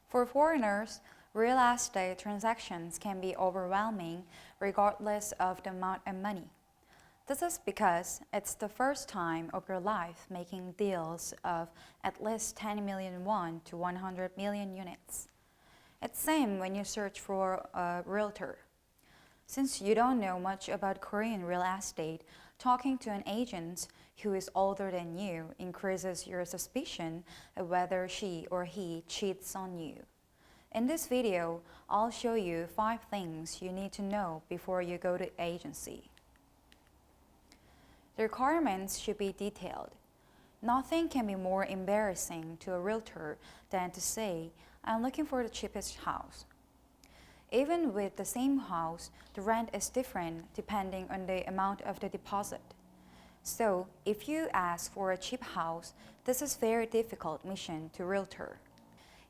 For foreigners, real estate transactions can be overwhelming regardless of the amount of money. This is because it's the first time of your life making deals of at least 10 million won to 100 million units. It's same when you search for a realtor. Since you don't know much about Korean real estate, talking to an agent who is older than you increases your suspicion of whether she or he cheats on you. In this video, I'll show you 5 things you need to know before you go to agency. The requirements should be detailed. Nothing can be more embarrassing to a realtor than to say, "I'm looking for the cheapest house." Even with the same house, the rent is different depending on the amount of the deposit. So, if you ask for a cheap house, this is a very difficult mission to realtor.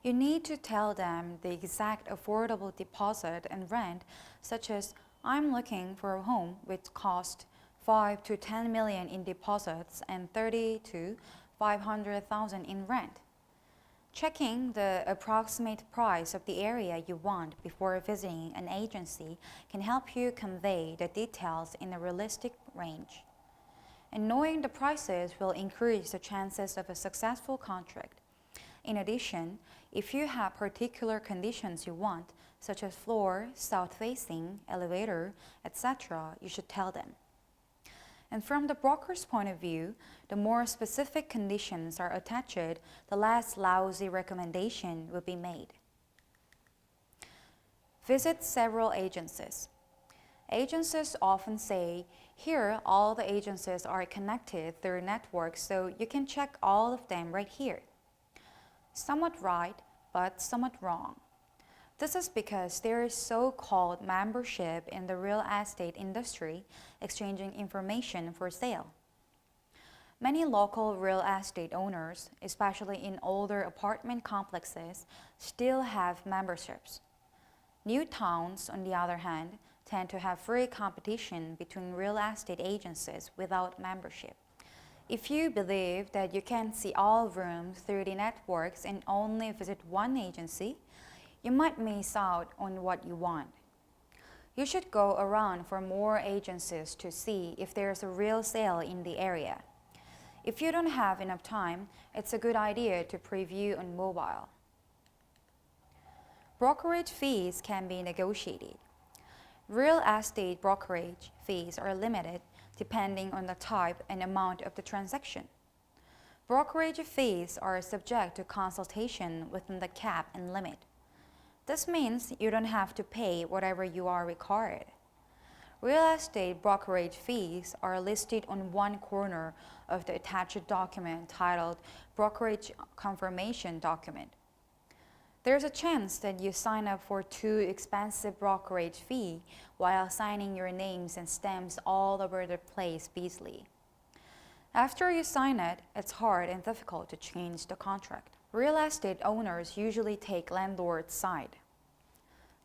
You need to tell them the exact affordable deposit and rent, such as, "I'm looking for a home which costs 5 to 10 million in deposits and 30 to 500,000 in rent." Checking the approximate price of the area you want before visiting an agency can help you convey the details in a realistic range. And knowing the prices will increase the chances of a successful contract. In addition, if you have particular conditions you want, such as floor, south-facing, elevator, etc., you should tell them. And from the broker's point of view, the more specific conditions are attached, the less lousy recommendation will be made. Visit several agencies. Agencies often say, "Here, all the agencies are connected through networks, so you can check all of them right here." Somewhat right, but somewhat wrong. This is because there is so-called membership in the real estate industry, exchanging information for sale. Many local real estate owners, especially in older apartment complexes, still have memberships. New towns, on the other hand, tend to have free competition between real estate agencies without membership. If you believe that you can see all rooms through the networks and only visit one agency, you might miss out on what you want. You should go around for more agencies to see if there's a real sale in the area. If you don't have enough time, it's a good idea to preview on mobile. Brokerage fees can be negotiated. Real estate brokerage fees are limited depending on the type and amount of the transaction. Brokerage fees are subject to consultation within the cap and limit. This means you don't have to pay whatever you are required. Real estate brokerage fees are listed on one corner of the attached document titled Brokerage Confirmation Document. There's a chance that you sign up for too expensive brokerage fee while signing your names and stamps all over the place busily. After you sign it, it's hard and difficult to change the contract. Real estate owners usually take landlord's side.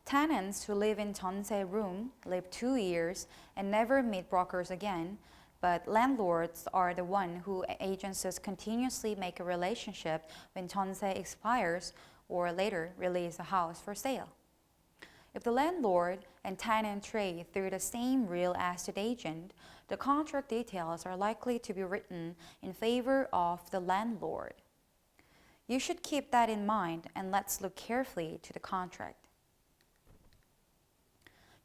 Tenants who live in jeonse room live 2 years and never meet brokers again, but landlords are the one who agencies continuously make a relationship when jeonse expires or later release a house for sale. If the landlord and tenant trade through the same real estate agent, the contract details are likely to be written in favor of the landlord. You should keep that in mind, and let's look carefully to the contract.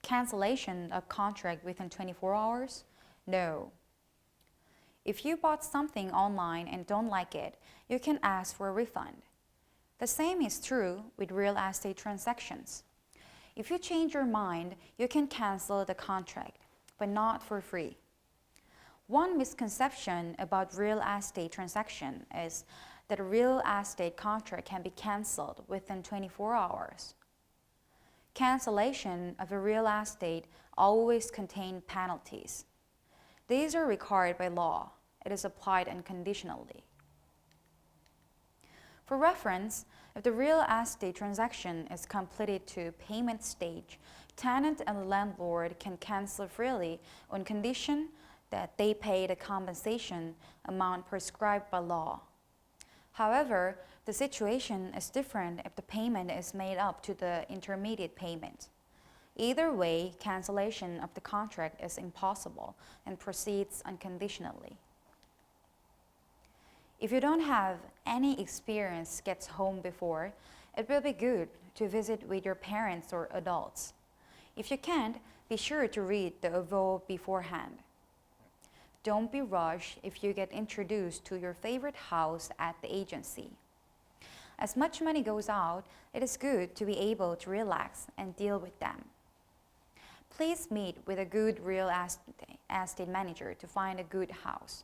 Cancellation of contract within 24 hours? No. If you bought something online and don't like it, you can ask for a refund. The same is true with real estate transactions. If you change your mind, you can cancel the contract, but not for free. One misconception about real estate transaction is that a real estate contract can be canceled within 24 hours. Cancellation of a real estate always contains penalties. These are required by law. It is applied unconditionally. For reference, if the real estate transaction is completed to payment stage, tenant and landlord can cancel freely on condition that they pay the compensation amount prescribed by law. However, the situation is different if the payment is made up to the intermediate payment. Either way, cancellation of the contract is impossible and proceeds unconditionally. If you don't have any experience gets home before, it will be good to visit with your parents or adults. If you can't, be sure to read the avowal beforehand. Don't be rushed if you get introduced to your favorite house at the agency. As much money goes out, it is good to be able to relax and deal with them. Please meet with a good real estate manager to find a good house.